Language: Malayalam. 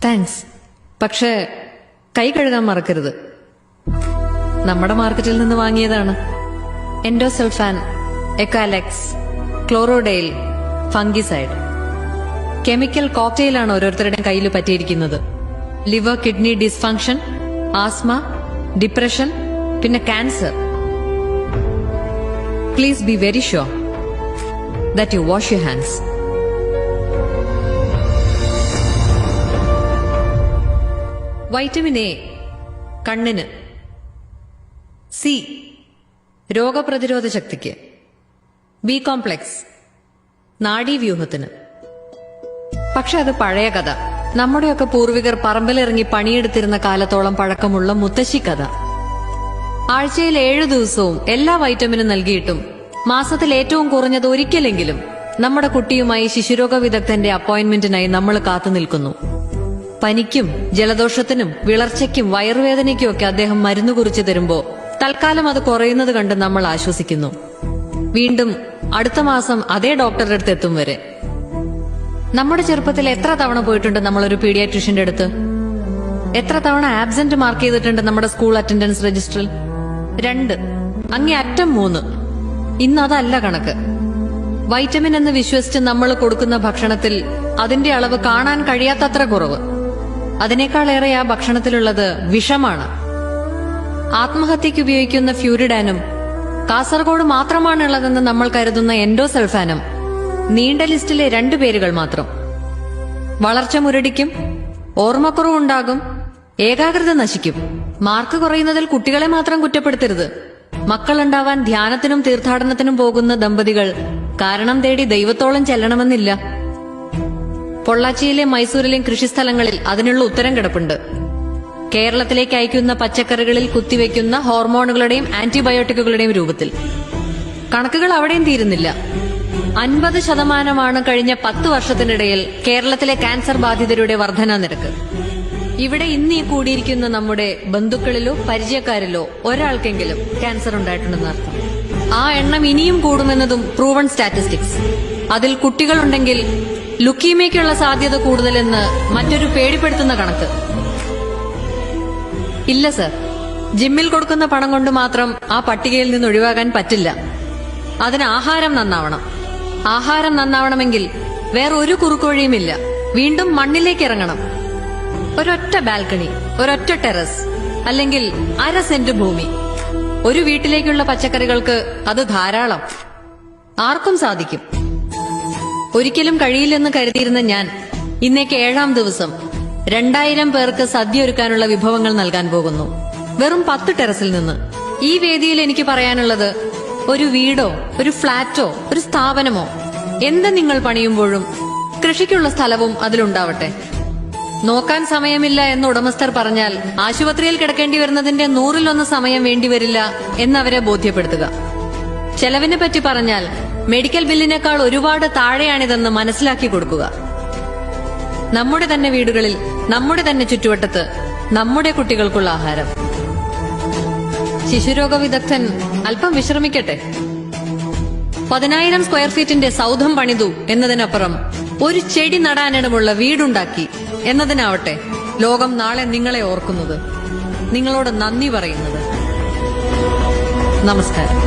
താങ്ക്സ്. പക്ഷേ കൈ കഴുകാൻ മറക്കരുത്. നമ്മുടെ മാർക്കറ്റിൽ നിന്ന് വാങ്ങിയതാണ്. എൻഡോസൾഫാൻ, എക്കാലക്സ്, ക്ലോറോഡെയിൽ, ഫംഗിസൈഡ്. കെമിക്കൽ കോക്ടെയിലാണ് ഓരോരുത്തരുടെയും കയ്യിൽ പറ്റിയിരിക്കുന്നത്. Liver kidney dysfunction, asthma, depression, പിന്നെ cancer. Please be very sure that you wash your hands. Vitamin A കണ്ണിന്, സി രോഗപ്രതിരോധ ശക്തിക്ക്, ബി കോംപ്ലക്സ് നാഡീവ്യൂഹത്തിന്. പക്ഷെ അത് പഴയ കഥ. നമ്മുടെയൊക്കെ പൂർവികർ പറമ്പിലിറങ്ങി പണിയെടുത്തിരുന്ന കാലത്തോളം പഴക്കമുള്ള മുത്തശ്ശി കഥ. ആഴ്ചയിൽ 7 ദിവസവും എല്ലാ വൈറ്റമിനും നൽകിയിട്ടും മാസത്തിൽ ഏറ്റവും കുറഞ്ഞത് ഒരിക്കലെങ്കിലും നമ്മുടെ കുട്ടിയുമായി ശിശുരോഗ വിദഗ്ധന്റെ അപ്പോയിന്റ്മെന്റിനായി നമ്മൾ കാത്തു നിൽക്കുന്നു. പനിക്കും ജലദോഷത്തിനും വിളർച്ചയ്ക്കും വയറുവേദനയ്ക്കും ഒക്കെ അദ്ദേഹം മരുന്ന് കുറിച്ച് തരുമ്പോ തൽക്കാലം അത് കുറയുന്നത് കണ്ട് നമ്മൾ ആശ്വസിക്കുന്നു. വീണ്ടും അടുത്ത മാസം അതേ ഡോക്ടറുടെ അടുത്ത് എത്തും വരെ. നമ്മുടെ ചെറുപ്പത്തിൽ എത്ര തവണ പോയിട്ടുണ്ട് നമ്മളൊരു പീഡിയാട്രീഷ്യന്റെ അടുത്ത്? എത്ര തവണ ആബ്സെന്റ് മാർക്ക് ചെയ്തിട്ടുണ്ട് നമ്മുടെ സ്കൂൾ അറ്റൻഡൻസ് രജിസ്റ്ററിൽ? 2, അങ്ങേ അറ്റം 3. ഇന്നതല്ല കണക്ക്. വൈറ്റമിൻ എന്ന് വിശ്വസിച്ച് നമ്മൾ കൊടുക്കുന്ന ഭക്ഷണത്തിൽ അതിന്റെ അളവ് കാണാൻ കഴിയാത്തത്ര കുറവ്. അതിനേക്കാളേറെ ആ ഭക്ഷണത്തിലുള്ളത് വിഷമാണ്. ആത്മഹത്യയ്ക്ക് ഉപയോഗിക്കുന്ന ഫ്യൂരിഡാനും കാസർഗോഡ് മാത്രമാണുള്ളതെന്ന് നമ്മൾ കരുതുന്ന എൻഡോസൾഫാനും നീണ്ട ലിസ്റ്റിലെ 2 പേരുകൾ മാത്രം. വളർച്ച മുരടിക്കും, ഓർമ്മക്കുറവുണ്ടാകും, ഏകാഗ്രത നശിക്കും. മാർക്ക് കുറയുന്നതിൽ കുട്ടികളെ മാത്രം കുറ്റപ്പെടുത്തരുത്. മക്കളുണ്ടാവാൻ ധ്യാനത്തിനും തീർത്ഥാടനത്തിനും പോകുന്ന ദമ്പതികൾ കാരണം തേടി ദൈവത്തോളം ചെല്ലണമെന്നില്ല. പൊള്ളാച്ചിയിലെ മൈസൂരിലെയും കൃഷിസ്ഥലങ്ങളിൽ അതിനുള്ള ഉത്തരം കിടപ്പുണ്ട്. കേരളത്തിലേക്ക് അയക്കുന്ന പച്ചക്കറികളിൽ കുത്തിവെക്കുന്ന ഹോർമോണുകളുടെയും ആന്റിബയോട്ടിക്കുകളുടെയും രൂപത്തിൽ. കണക്കുകൾ അവിടെയും തീരുന്നില്ല. 50% കഴിഞ്ഞ 10 വർഷത്തിനിടയിൽ കേരളത്തിലെ ക്യാൻസർ ബാധിതരുടെ വർധനാ നിരക്ക്. ഇവിടെ ഇന്ന് ഈ കൂടിയിരിക്കുന്ന നമ്മുടെ ബന്ധുക്കളിലോ പരിചയക്കാരിലോ ഒരാൾക്കെങ്കിലും ക്യാൻസർ ഉണ്ടായിട്ടുണ്ടെന്ന് അർത്ഥം. ആ എണ്ണം ഇനിയും കൂടുമെന്നതും പ്രൂവൺ സ്റ്റാറ്റിസ്റ്റിക്സ്. അതിൽ കുട്ടികളുണ്ടെങ്കിൽ ലുക്കീമിയയ്ക്കുള്ള സാധ്യത കൂടുതലെന്ന് മറ്റൊരു പേടിപ്പെടുത്തുന്ന കണക്ക്. ഇല്ല സർ, ജിമ്മിൽ കൊടുക്കുന്ന പണം കൊണ്ട് മാത്രം ആ പട്ടികയിൽ നിന്ന് ഒഴിവാകാൻ പറ്റില്ല. അതിന് ആഹാരം നന്നാവണം. ആഹാരം നന്നാവണമെങ്കിൽ വേറൊരു കുറുക്കുവഴിയുമില്ല. വീണ്ടും മണ്ണിലേക്ക് ഇറങ്ങണം. ഒരൊറ്റ ബാൽക്കണി, ഒരൊറ്റ ടെറസ്, അല്ലെങ്കിൽ 1/2 സെന്റ് ഭൂമി. ഒരു വീട്ടിലേക്കുള്ള പച്ചക്കറികൾക്ക് അത് ധാരാളം. ആർക്കും സാധിക്കും. ഒരിക്കലും കഴിയില്ലെന്ന് കരുതിയിരുന്ന ഞാൻ ഇന്നേക്ക് 7ാം ദിവസം 2000 പേർക്ക് സദ്യ ഒരുക്കാനുള്ള വിഭവങ്ങൾ നൽകാൻ പോകുന്നു. വെറും 10 ടെറസിൽ നിന്ന്. ഈ വേദിയിൽ എനിക്ക് പറയാനുള്ളത്, ഒരു വീടോ ഒരു ഫ്ളാറ്റോ ഒരു സ്ഥാപനമോ എന്ത് നിങ്ങൾ പണിയുമ്പോഴും കൃഷിക്കുള്ള സ്ഥലവും അതിലുണ്ടാവട്ടെ. നോക്കാൻ സമയമില്ല എന്ന് ഉടമസ്ഥർ പറഞ്ഞാൽ ആശുപത്രിയിൽ കിടക്കേണ്ടി വരുന്നതിന്റെ 100-1 സമയം വേണ്ടിവരില്ല എന്നവരെ ബോധ്യപ്പെടുത്തുക. ചെലവിനെ പറ്റി പറഞ്ഞാൽ മെഡിക്കൽ ബില്ലിനേക്കാൾ ഒരുപാട് താഴെയാണിതെന്ന് മനസ്സിലാക്കി കൊടുക്കുക. നമ്മുടെ തന്നെ വീടുകളിൽ, നമ്മുടെ തന്നെ ചുറ്റുവട്ടത്ത് നമ്മുടെ കുട്ടികൾക്കുള്ള ആഹാരം. ശിശുരോഗ വിദഗ്ധൻ അല്പം വിശ്രമിക്കട്ടെ. 10,000 സ്ക്വയർ ഫീറ്റിന്റെ സൗധം പണിതു എന്നതിനപ്പുറം ഒരു ചെടി നടാനിടമുള്ള വീടുണ്ടാക്കി എന്നതിനാവട്ടെ ലോകം നാളെ നിങ്ങളെ ഓർക്കുന്നത്, നിങ്ങളോട് നന്ദി പറയുന്നത്. നമസ്കാരം.